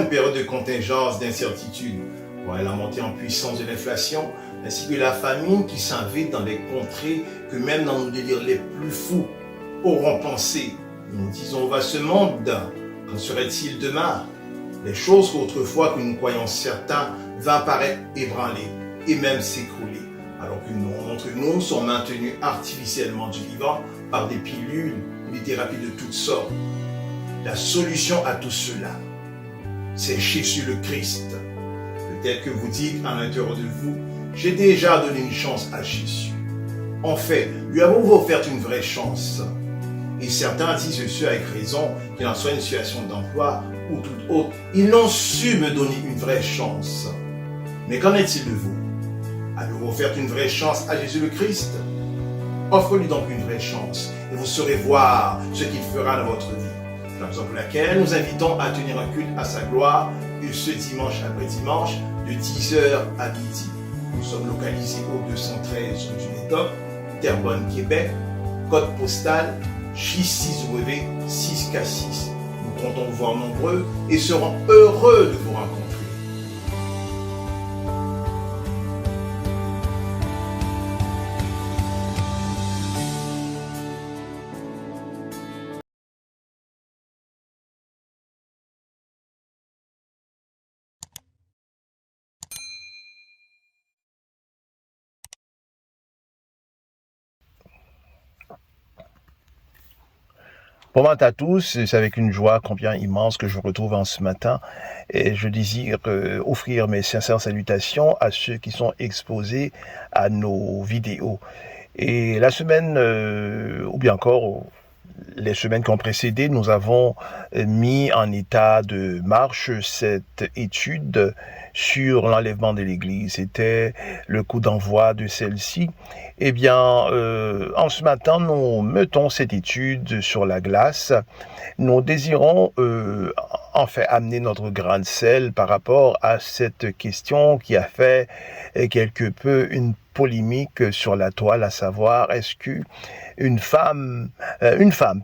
une période de contingence, d'incertitude. Ouais, la montée en puissance de l'inflation, ainsi que la famine qui s'invite dans des contrées que même dans nos délires les plus fous auront pensé. Nous disons, va ce monde, qu'en serait-il demain? Les choses qu'autrefois que nous croyons certains va paraître ébranlées et même s'écrouler, alors que nous, d'entre nous sont maintenus artificiellement du vivant par des pilules ou des thérapies de toutes sortes. La solution à tout cela, c'est Jésus le Christ. Peut-être que vous dites à l'intérieur de vous, j'ai déjà donné une chance à Jésus. En fait, lui avons-vous offert une vraie chance? Et certains disent ceux avec raison, qu'il en soit une situation d'emploi ou toute autre, ils n'ont su me donner une vraie chance. Mais qu'en est-il de vous? Avez-vous offert une vraie chance à Jésus le Christ? Offre-lui donc une vraie chance et vous saurez voir ce qu'il fera dans votre vie. C'est la raison pour laquelle nous invitons à tenir un culte à sa gloire et ce dimanche après dimanche de 10h à midi. Nous sommes localisés au 213 rue du Médoc, Terrebonne, Québec, code postal J6W 6K6. Nous comptons vous voir nombreux et serons heureux de vous rencontrer. Bon matin à tous, c'est avec une joie combien immense que je vous retrouve en ce matin et je désire offrir mes sincères salutations à ceux qui sont exposés à nos vidéos. Et la semaine, ou bien encore les semaines qui ont précédé, nous avons mis en état de marche cette étude sur l'enlèvement de l'Église. C'était le coup d'envoi de celle-ci. Eh bien, en ce matin, nous mettons cette étude sur la glace. Nous désirons en fait amener notre grain de sel par rapport à cette question qui a fait quelque peu une polémique sur la toile, à savoir, est-ce que une femme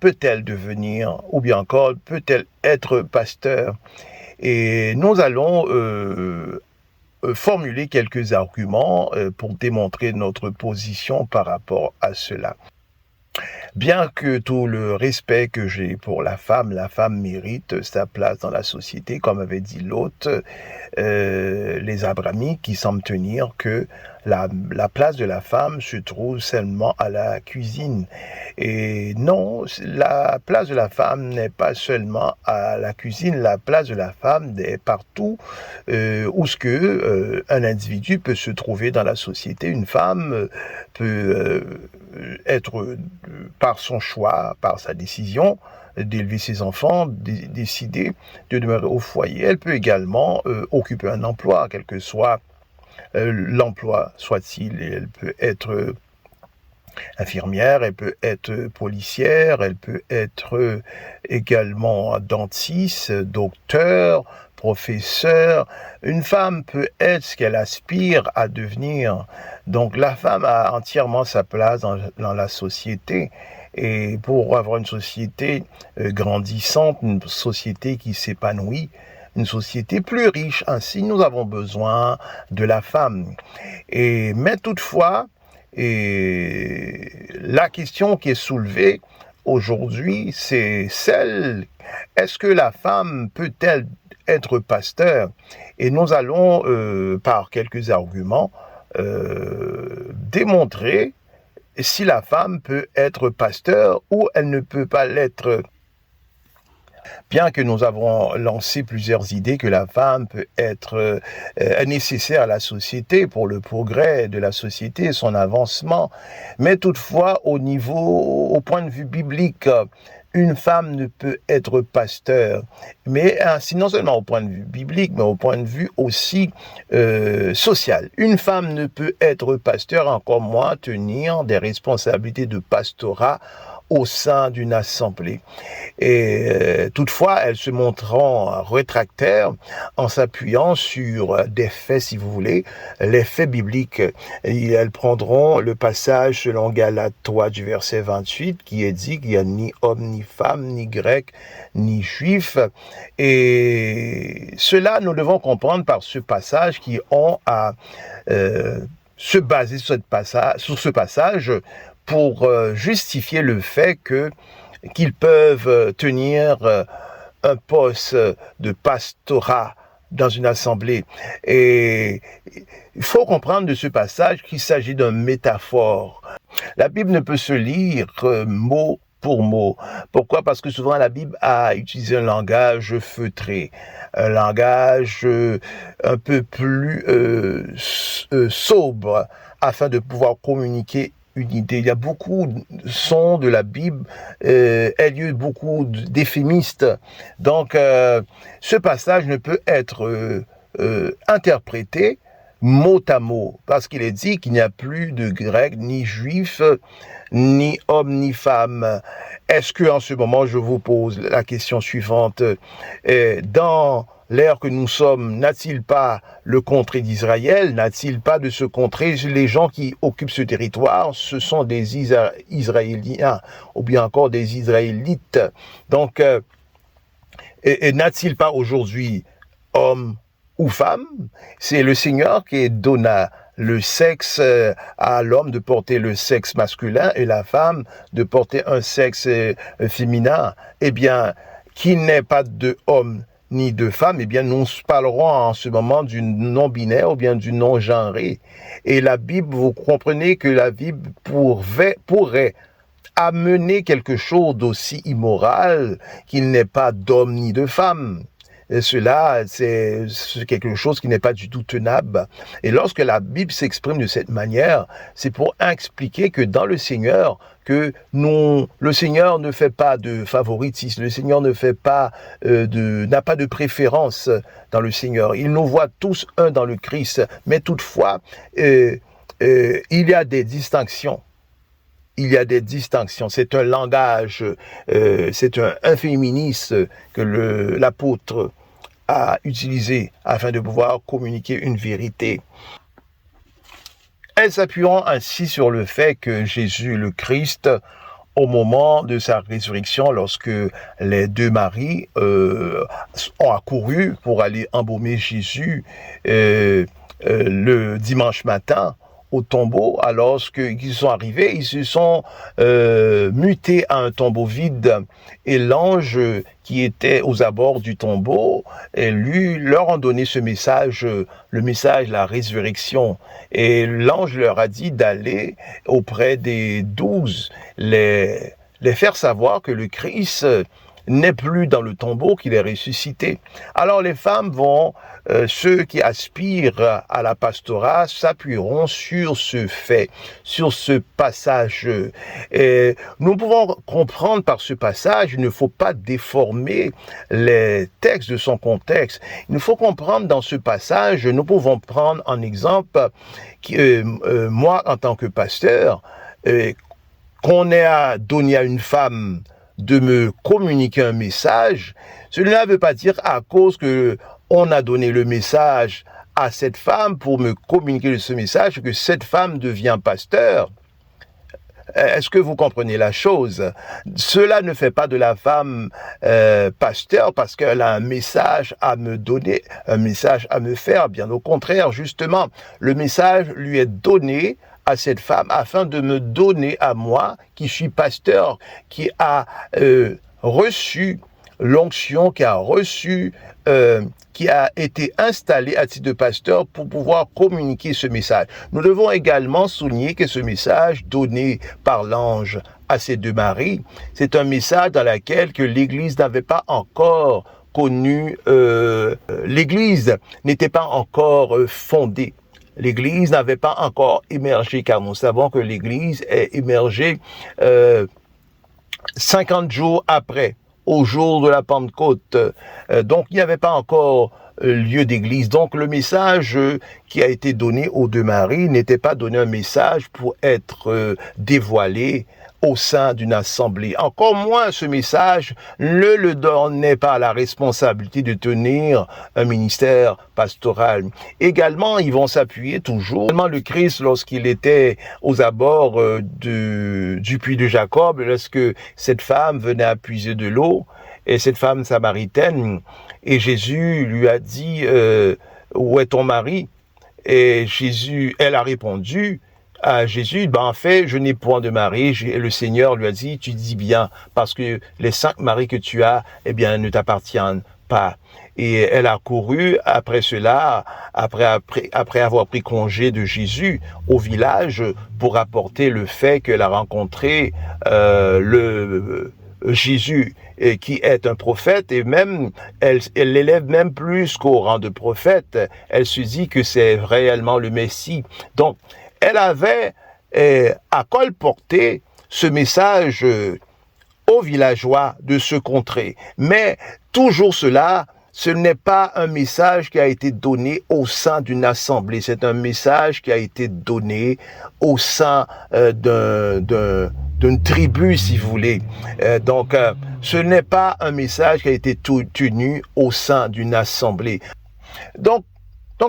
peut-elle devenir, ou bien encore peut-elle être pasteur? Et nous allons formuler quelques arguments pour démontrer notre position par rapport à cela. Bien que tout le respect que j'ai pour la femme mérite sa place dans la société, comme avait dit l'autre, les abramiques qui semblent tenir que la place de la femme se trouve seulement à la cuisine. Et non, la place de la femme n'est pas seulement à la cuisine, la place de la femme est partout où ce que un individu peut se trouver dans la société. Une femme peut être, par son choix, par sa décision, d'élever ses enfants, décider de demeurer au foyer. Elle peut également occuper un emploi, quel que soit l'emploi soit-il. Elle peut être infirmière, elle peut être policière, elle peut être également dentiste, docteur, professeur. Une femme peut être ce qu'elle aspire à devenir. Donc la femme a entièrement sa place dans la société. Et pour avoir une société grandissante, une société qui s'épanouit, une société plus riche, ainsi nous avons besoin de la femme. Mais toutefois, la question qui est soulevée aujourd'hui, c'est celle, est-ce que la femme peut-elle être pasteur? Et nous allons, par quelques arguments, démontrer si la femme peut être pasteur ou elle ne peut pas l'être. Bien que nous avons lancé plusieurs idées que la femme peut être nécessaire à la société pour le progrès de la société et son avancement, mais toutefois au point de vue biblique, une femme ne peut être pasteur, mais ainsi non seulement au point de vue biblique, mais au point de vue aussi social. Une femme ne peut être pasteur, encore moins tenir des responsabilités de pastorat au sein d'une assemblée. Et toutefois, elles se montreront rétractaires en s'appuyant sur des faits, si vous voulez, les faits bibliques. Et elles prendront le passage selon Galates 3 du verset 28 qui est dit qu'il n'y a ni homme, ni femme, ni grec, ni juif. Et cela, nous devons comprendre par ce passage qui ont à se baser sur ce passage pour justifier le fait qu'ils peuvent tenir un poste de pastorat dans une assemblée. Et il faut comprendre de ce passage qu'il s'agit d'une métaphore. La Bible ne peut se lire mot pour mot. Pourquoi? Parce que souvent la Bible a utilisé un langage feutré, un langage un peu plus sobre afin de pouvoir communiquer une idée. Il y a beaucoup de sons de la Bible, beaucoup d'éphémistes. Donc, ce passage ne peut être interprété mot à mot, parce qu'il est dit qu'il n'y a plus de grec, ni juif, ni homme, ni femme. Est-ce que, en ce moment, je vous pose la question suivante, dans l'ère que nous sommes, n'a-t-il pas le contrée d'Israël? N'a-t-il pas de ce contrée? Les gens qui occupent ce territoire, ce sont des Israéliens, ou bien encore des Israélites. Donc, n'a-t-il pas aujourd'hui homme ou femme? C'est le Seigneur qui donne le sexe à l'homme de porter le sexe masculin et la femme de porter un sexe féminin. Eh bien, qu'il n'ait pas de homme ni de femme, eh bien, nous parlerons en ce moment du non-binaire ou bien du non-genré. Et la Bible, vous comprenez que la Bible pourrait amener quelque chose d'aussi immoral qu'il n'ait pas d'homme ni de femme. Et cela, c'est quelque chose qui n'est pas du tout tenable. Et lorsque la Bible s'exprime de cette manière, c'est pour expliquer que dans le Seigneur, le Seigneur ne fait pas de favoritisme, le Seigneur n'a pas de préférence dans le Seigneur. Il nous voit tous un dans le Christ, mais toutefois, il y a des distinctions. Il y a des distinctions. C'est un langage, c'est un féministe que l'apôtre a utilisé afin de pouvoir communiquer une vérité. Elles s'appuieront ainsi sur le fait que Jésus le Christ, au moment de sa résurrection, lorsque les deux maris ont accouru pour aller embaumer Jésus le dimanche matin, au tombeau, alors qu'ils sont arrivés, ils se sont mutés à un tombeau vide. Et l'ange qui était aux abords du tombeau, leur a donné ce message, le message de la résurrection. Et l'ange leur a dit d'aller auprès des 12, les faire savoir que le Christ n'est plus dans le tombeau, qu'il est ressuscité. Alors les femmes vont, ceux qui aspirent à la pastorat, s'appuieront sur ce fait, sur ce passage. Et nous pouvons comprendre par ce passage, il ne faut pas déformer les textes de son contexte. Il faut comprendre dans ce passage, nous pouvons prendre en exemple, moi en tant que pasteur, qu'on ait à donner à une femme de me communiquer un message, cela ne veut pas dire à cause que on a donné le message à cette femme pour me communiquer ce message que cette femme devient pasteur. Est-ce que vous comprenez la chose? Cela ne fait pas de la femme pasteur parce qu'elle a un message à me donner, un message à me faire. Bien au contraire, justement, le message lui est donné à cette femme afin de me donner à moi, qui suis pasteur, qui a reçu l'onction, qui a été installé à titre de pasteur pour pouvoir communiquer ce message. Nous devons également souligner que ce message donné par l'ange à ces deux maris, c'est un message dans lequel que l'Église n'avait pas encore connu, l'Église n'était pas encore fondée. L'Église n'avait pas encore émergé, car nous savons que l'Église est émergée 50 jours après, au jour de la Pentecôte. Donc, il n'y avait pas encore lieu d'église. Donc, le message qui a été donné aux deux maris n'était pas donné un message pour être dévoilé au sein d'une assemblée. Encore moins, ce message ne le donnait pas la responsabilité de tenir un ministère pastoral. Également, ils vont s'appuyer toujours. Le Christ, lorsqu'il était aux abords du puits de Jacob, lorsque cette femme venait à puiser de l'eau, et cette femme samaritaine, Et Jésus lui a dit, où est ton mari? Et elle a répondu à Jésus, en fait, je n'ai point de mari. Et le Seigneur lui a dit, tu dis bien, parce que les 5 maris que tu as, ne t'appartiennent pas. Et elle a couru après cela, après avoir pris congé de Jésus au village pour rapporter le fait qu'elle a rencontré le Jésus qui est un prophète, et même elle l'élève même plus qu'au rang de prophète. Elle se dit que c'est réellement le Messie. Donc, elle avait à colporter ce message aux villageois de ce contrée. Mais toujours cela, ce n'est pas un message qui a été donné au sein d'une assemblée, c'est un message qui a été donné au sein d'une tribu, si vous voulez. Donc, ce n'est pas un message qui a été tenu au sein d'une assemblée. Donc,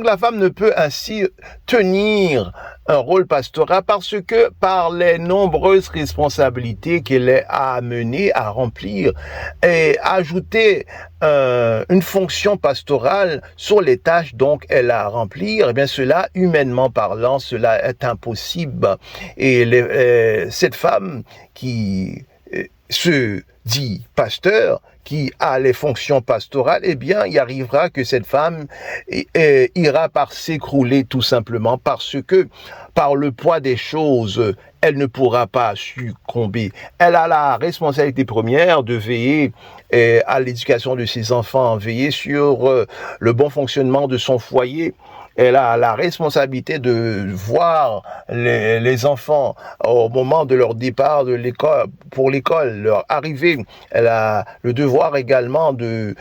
la femme ne peut ainsi tenir un rôle pastoral parce que par les nombreuses responsabilités qu'elle est amenée à remplir et ajouter une fonction pastorale sur les tâches donc elle a à remplir, cela, humainement parlant, cela est impossible. Et cette femme qui se dit pasteur, qui a les fonctions pastorales, il arrivera que cette femme ira par s'écrouler tout simplement parce que par le poids des choses, elle ne pourra pas succomber. Elle a la responsabilité première de veiller à l'éducation de ses enfants, veiller sur le bon fonctionnement de son foyer. Elle a la responsabilité de voir les enfants au moment de leur départ de l'école, pour l'école, leur arrivée. Elle a le devoir également de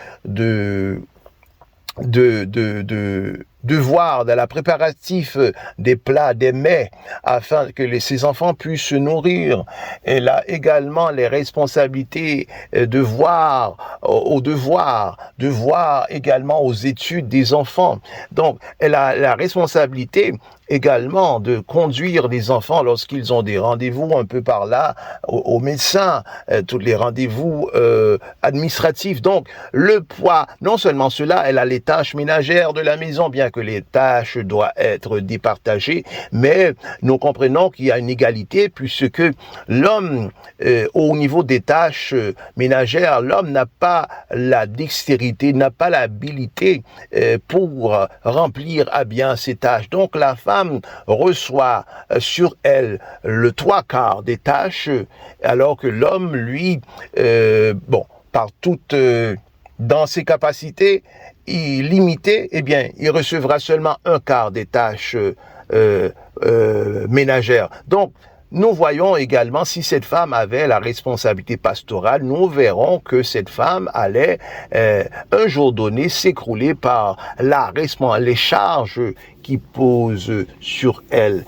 voir dans la préparatif des plats, des mets, afin que ces enfants puissent se nourrir. Elle a également les responsabilités de voir également aux études des enfants. Donc, elle a la responsabilité également de conduire les enfants lorsqu'ils ont des rendez-vous un peu par là, au médecin, tous les rendez-vous administratifs. Donc, le poids, non seulement cela, elle a les tâches ménagères de la maison, bien que les tâches doivent être départagées, mais nous comprenons qu'il y a une égalité puisque l'homme, au niveau des tâches ménagères, l'homme n'a pas la dextérité, n'a pas l'habilité pour remplir à bien ses tâches. Donc la femme reçoit sur elle le 3/4 des tâches, alors que l'homme, lui, par toute dans ses capacités limitées, il recevra seulement 1/4 des tâches ménagères. Donc, nous voyons également, si cette femme avait la responsabilité pastorale, nous verrons que cette femme allait un jour donné s'écrouler par les charges qui posent sur elle.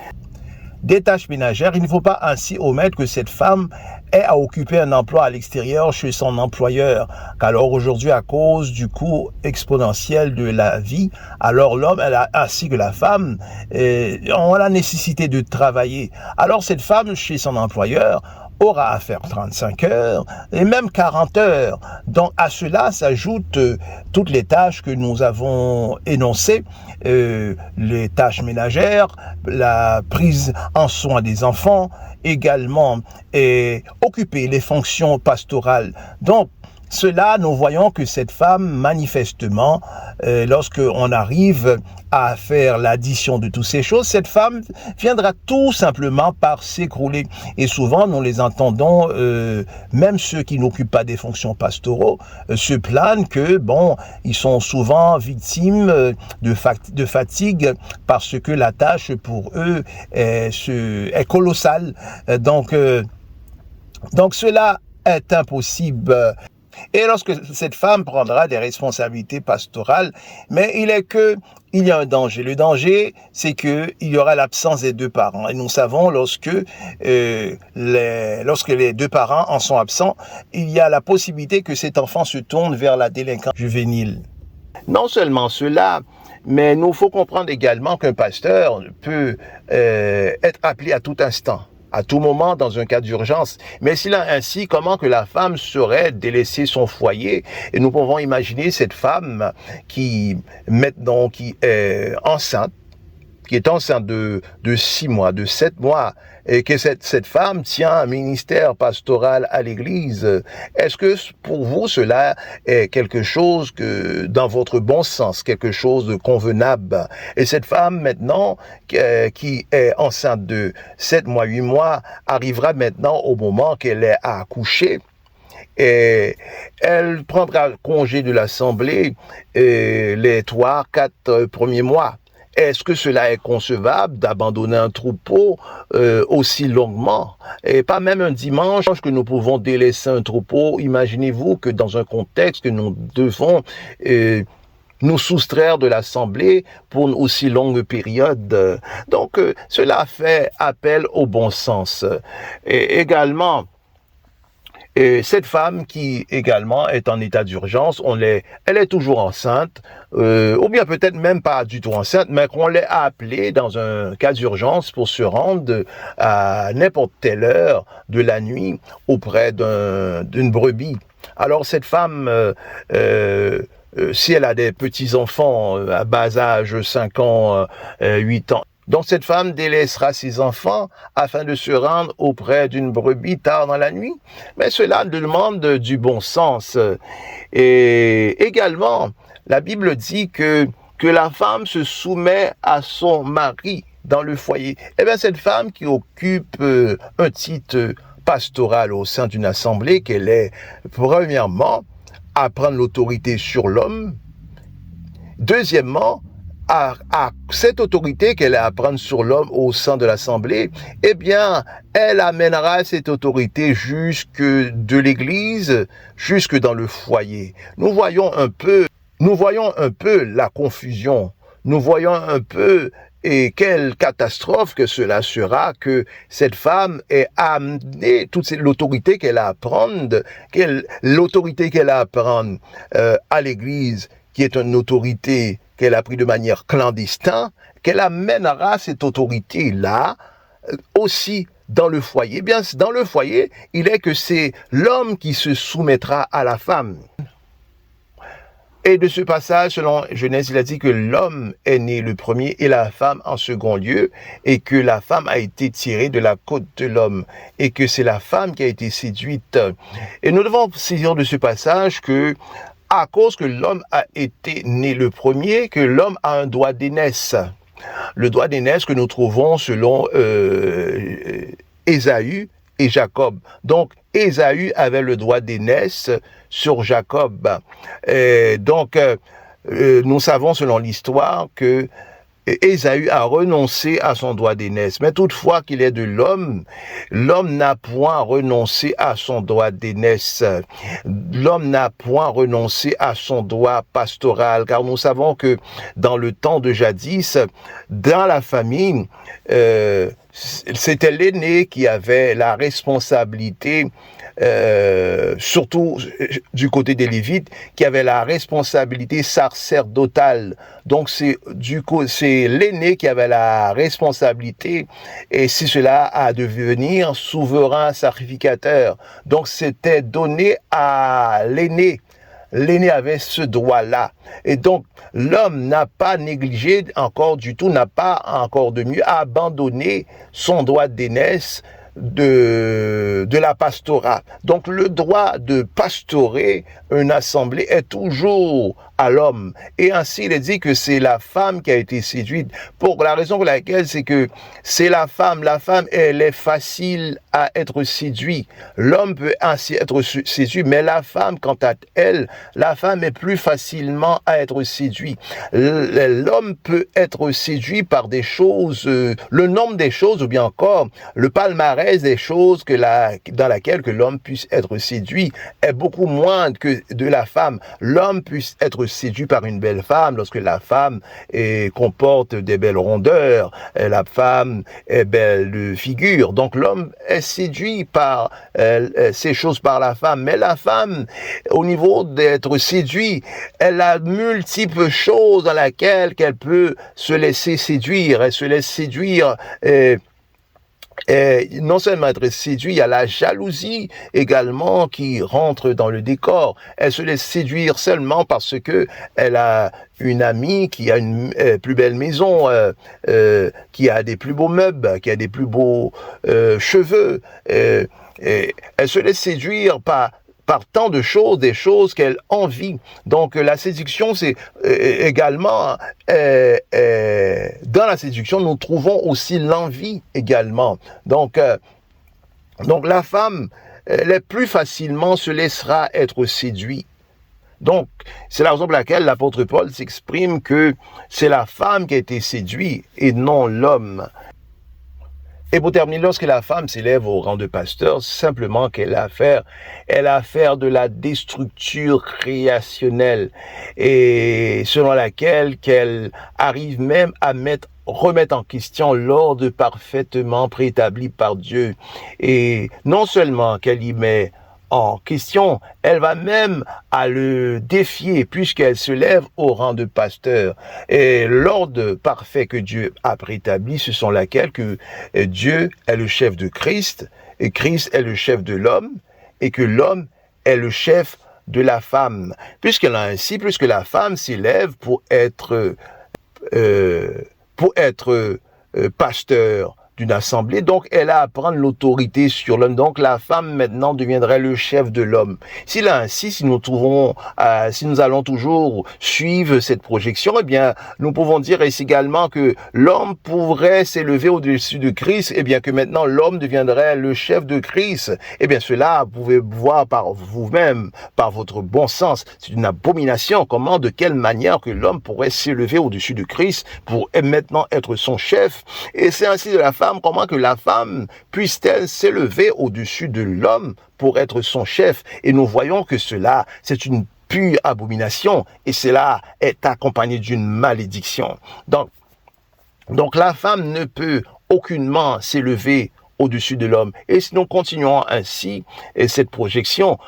Des tâches ménagères, il ne faut pas ainsi omettre que cette femme ait à occuper un emploi à l'extérieur chez son employeur. Alors aujourd'hui, à cause du coût exponentiel de la vie, alors l'homme, ainsi que la femme, ont la nécessité de travailler. Alors cette femme, chez son employeur, aura à faire 35 heures et même 40 heures. Donc à cela s'ajoutent toutes les tâches que nous avons énoncées, les tâches ménagères, la prise en soin des enfants, également et occuper les fonctions pastorales. Donc cela, nous voyons que cette femme, manifestement, lorsque on arrive à faire l'addition de toutes ces choses, cette femme viendra tout simplement par s'écrouler. Et souvent, nous les entendons, même ceux qui n'occupent pas des fonctions pastoraux, se plaignent que, ils sont souvent victimes de fatigue parce que la tâche pour eux est colossale. Donc cela est impossible. Et lorsque cette femme prendra des responsabilités pastorales, mais il y a un danger. Le danger, c'est qu'il y aura l'absence des deux parents. Et nous savons, lorsque les deux parents en sont absents, il y a la possibilité que cet enfant se tourne vers la délinquance juvénile. Non seulement cela, mais il faut comprendre également qu'un pasteur peut être appelé à tout instant. à tout moment dans un cas d'urgence. Mais s'il a ainsi, comment que la femme saurait délaisser son foyer? Et nous pouvons imaginer cette femme qui, maintenant, qui est enceinte de 6 mois, de 7 mois, et que cette femme tient un ministère pastoral à l'Église. Est-ce que pour vous, cela est quelque chose que, dans votre bon sens, quelque chose de convenable? Et cette femme, maintenant, qui est enceinte de 7 mois, 8 mois, arrivera maintenant au moment qu'elle est à accoucher. Et elle prendra congé de l'Assemblée les 3, 4 premiers mois. Est-ce que cela est concevable d'abandonner un troupeau aussi longuement? Et pas même un dimanche que nous pouvons délaisser un troupeau. Imaginez-vous que dans un contexte que nous devons nous soustraire de l'Assemblée pour une aussi longue période. Donc, cela fait appel au bon sens. Et également, et cette femme qui également est en état d'urgence, elle est toujours enceinte, ou bien peut-être même pas du tout enceinte, mais qu'on l'ait appelée dans un cas d'urgence pour se rendre à n'importe quelle heure de la nuit auprès d'une brebis. Alors cette femme, si elle a des petits-enfants à bas âge, 5 ans, 8 ans, donc cette femme délaissera ses enfants afin de se rendre auprès d'une brebis tard dans la nuit. Mais cela demande du bon sens. Et également, la Bible dit que la femme se soumet à son mari dans le foyer. Eh bien, cette femme qui occupe un titre pastoral au sein d'une assemblée, qu'elle est premièrement à prendre l'autorité sur l'homme, deuxièmement, à cette autorité qu'elle a à prendre sur l'homme au sein de l'Assemblée, eh bien, elle amènera cette autorité jusque de l'Église, jusque dans le foyer. Nous voyons un peu la confusion. Nous voyons un peu et quelle catastrophe que cela sera que cette femme ait amené toute l'autorité qu'elle a à prendre, l'autorité qu'elle a à prendre à l'Église, qui est une autorité qu'elle a pris de manière clandestine, qu'elle amènera cette autorité-là aussi dans le foyer. Eh bien, dans le foyer, il est que c'est l'homme qui se soumettra à la femme. Et de ce passage, selon Genèse, il a dit que l'homme est né le premier et la femme en second lieu, et que la femme a été tirée de la côte de l'homme, et que c'est la femme qui a été séduite. Et nous devons saisir de ce passage que, à cause que l'homme a été né le premier, que l'homme a un droit d'aînesse. Le droit d'aînesse que nous trouvons selon Ésaü et Jacob. Donc, Ésaü avait le droit d'aînesse sur Jacob. Et donc, nous savons selon l'histoire que Ésaü a renoncé à son droit d'aînesse. Mais toutefois qu'il est de l'homme, l'homme n'a point renoncé à son droit d'aînesse. L'homme n'a point renoncé à son droit pastoral, car nous savons que dans le temps de jadis, dans la famille, c'était l'aîné qui avait la responsabilité, surtout du côté des Lévites, qui avait la responsabilité sacerdotale. Donc c'est l'aîné qui avait la responsabilité, et si cela a devenir souverain sacrificateur. Donc c'était donné à l'aîné. L'aîné avait ce droit-là. Et donc, l'homme n'a pas négligé encore du tout, n'a pas encore de mieux abandonné son droit d'aînesse de la pastorat. Donc, le droit de pastorer une assemblée est toujours à l'homme. Et ainsi, il est dit que c'est la femme qui a été séduite. Pour la raison pour laquelle, c'est que c'est la femme. La femme, elle est facile à être séduite. L'homme peut ainsi être séduit, mais la femme, quant à elle, la femme est plus facilement à être séduite. L'homme peut être séduit par des choses, le nombre des choses, ou bien encore le palmarès des choses dans laquelle que l'homme puisse être séduit est beaucoup moindre que de la femme. L'homme puisse être séduit par une belle femme lorsque la femme comporte des belles rondeurs, la femme est belle de figure. Donc l'homme est séduit par ces choses par la femme, mais la femme, au niveau d'être séduit, elle a multiples choses dans lesquelles qu'elle peut se laisser séduire. Elle se laisse séduire non seulement être séduit, il y a la jalousie également qui rentre dans le décor. Elle se laisse séduire seulement parce que elle a une amie qui a une plus belle maison, qui a des plus beaux meubles, qui a des plus beaux cheveux. Elle se laisse séduire par tant de choses, des choses qu'elle envie. Donc la séduction, c'est également, dans la séduction, nous trouvons aussi l'envie également. Donc la femme, elle plus facilement se laissera être séduite. Donc, c'est la raison pour laquelle l'apôtre Paul s'exprime que c'est la femme qui a été séduite et non l'homme. Et pour terminer, lorsque la femme s'élève au rang de pasteur, c'est simplement qu'elle a affaire de la déstructure créationnelle et selon laquelle qu'elle arrive même à remettre en question l'ordre parfaitement préétabli par Dieu. Et non seulement qu'elle y met en question, elle va même à le défier puisqu'elle se lève au rang de pasteur. Et l'ordre parfait que Dieu a préétabli, ce sont laquelle que Dieu est le chef de Christ, et Christ est le chef de l'homme, et que l'homme est le chef de la femme. Puisque la femme s'élève pour être pasteur d'une assemblée, donc elle a à prendre l'autorité sur l'homme. Donc la femme maintenant deviendrait le chef de l'homme. Si nous allons toujours suivre cette projection, eh bien nous pouvons dire également que l'homme pourrait s'élever au-dessus de Christ, eh bien que maintenant l'homme deviendrait le chef de Christ. Eh bien cela, vous pouvez voir par vous-même, par votre bon sens, c'est une abomination. Comment, de quelle manière que l'homme pourrait s'élever au-dessus de Christ pour maintenant être son chef? Et c'est ainsi de la femme. Comment que la femme puisse-t-elle s'élever au-dessus de l'homme pour être son chef? Et nous voyons que cela, c'est une pure abomination et cela est accompagné d'une malédiction. Donc la femme ne peut aucunement s'élever au-dessus de l'homme. Et si nous continuons ainsi cette projection,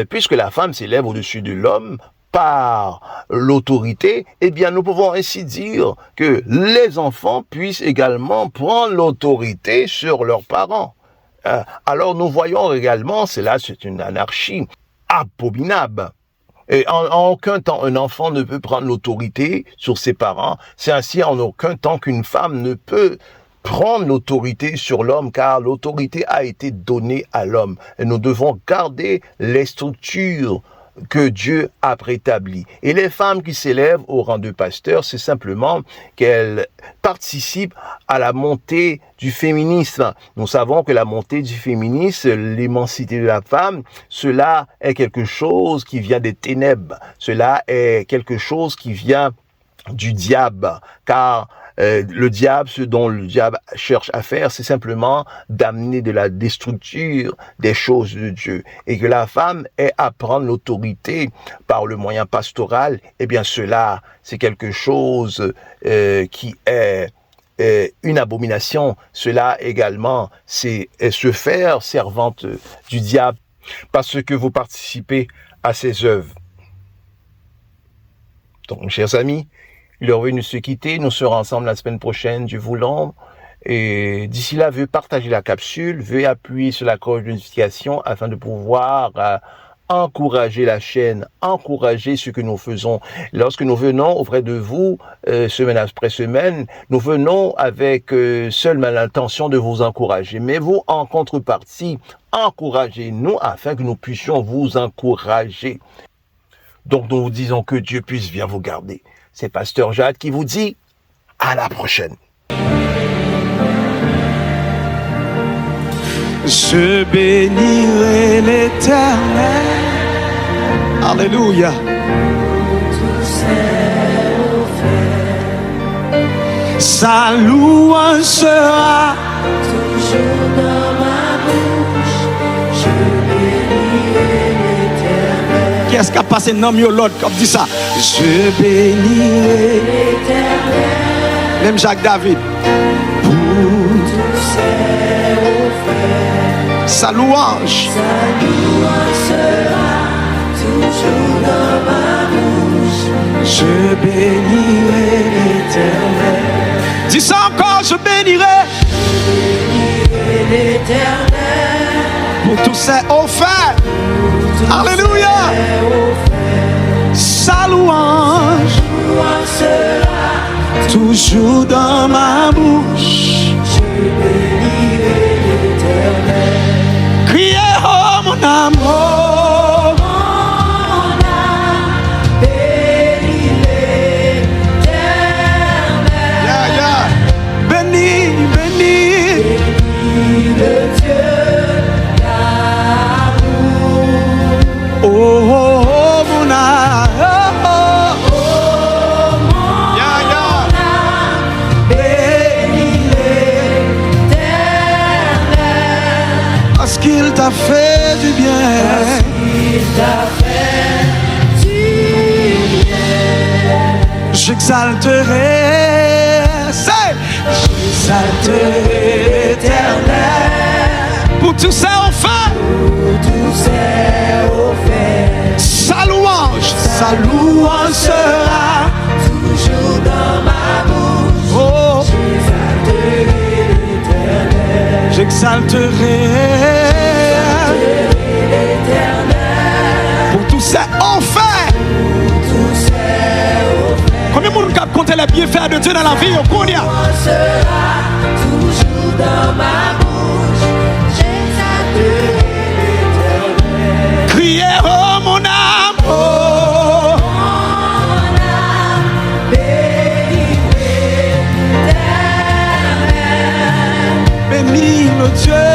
puisque la femme s'élève au-dessus de l'homme, par l'autorité, eh bien nous pouvons ainsi dire que les enfants puissent également prendre l'autorité sur leurs parents. Alors nous voyons également, c'est une anarchie abominable. Et en aucun temps, un enfant ne peut prendre l'autorité sur ses parents. C'est ainsi en aucun temps qu'une femme ne peut prendre l'autorité sur l'homme, car l'autorité a été donnée à l'homme. Et nous devons garder les structures que Dieu a préétabli. Et les femmes qui s'élèvent au rang de pasteur, c'est simplement qu'elles participent à la montée du féminisme. Nous savons que la montée du féminisme, l'émancipation de la femme, cela est quelque chose qui vient des ténèbres. Cela est quelque chose qui vient du diable, car ce dont le diable cherche à faire, c'est simplement d'amener de la destructure des choses de Dieu. Et que la femme ait à prendre l'autorité par le moyen pastoral, eh bien cela, c'est quelque chose qui est une abomination. Cela également, c'est se faire servante du diable parce que vous participez à ses œuvres. Donc, chers amis, il est revenu de se quitter. Nous serons ensemble la semaine prochaine, Dieu voulant. Et d'ici là, veuillez partager la capsule, veuillez appuyer sur la cloche de notification afin de pouvoir encourager la chaîne, encourager ce que nous faisons. Lorsque nous venons auprès de vous, semaine après semaine, nous venons avec seulement l'intention de vous encourager. Mais vous, en contrepartie, encouragez-nous afin que nous puissions vous encourager. Donc nous vous disons que Dieu puisse bien vous garder. C'est Pasteur Jade qui vous dit à la prochaine. Je bénirai l'Éternel. Alléluia. Sa louange sera toujours dans ma bouche. Je bénirai l'Éternel. Qui est-ce qui a passé dans mieux l'autre comme dit ça? Je bénirai l'Éternel. Même Jacques David. Pour tous ses offerts. Sa louange sera toujours dans ma bouche. Je bénirai l'Éternel. Dis ça encore, je bénirai s'est offert. Alléluia. Sa louange sera toujours dans ma bouche. Je bénirai l'Éternel. Criez, oh mon amour. Mon âme bénis l'Éternel. Yeah, yeah. Bénis, bénis. Bénis le Dieu d'amour. Oh, oh, oh, mon âme. Qu'il t'a fait du bien. Parce qu'il t'a fait du bien. J'exalterai, j'exalterai l'Éternel. Pour tous ses offerts. Pour tous ses offerts. Sa louange sera toujours dans ma bouche. Oh. J'exalterai l'Éternel. J'exalterai l'Éternel. Pour tous ses offerts. Combien de monde a compté les bienfaits de Dieu dans la vie? Sera toujours dans ma bouche. J'exalterai l'Éternel. Criez, oh mon âme. Oh. Mon âme bénis l'Éternel. Bénis le Dieu.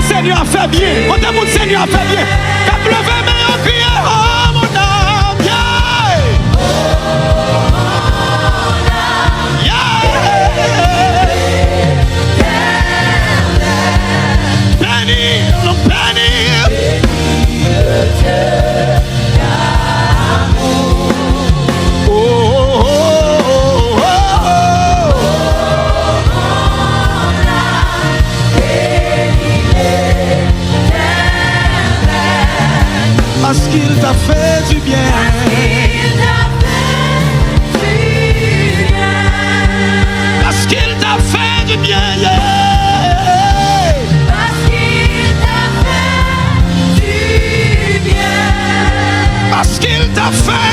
Seigneur a fait bien. Quand mon Seigneur a fait bien. Quand pleuvé, mais on crie, oh mon âme, yeah. Oh mon âme, yeah. Bénis, non bénis. Bénis le Dieu d'amour. Oh, oh, oh, oh, oh. Parce qu'il t'a fait du bien. Parce qu'il t'a fait du bien. Parce qu'il t'a fait du bien. Parce qu'il t'a fait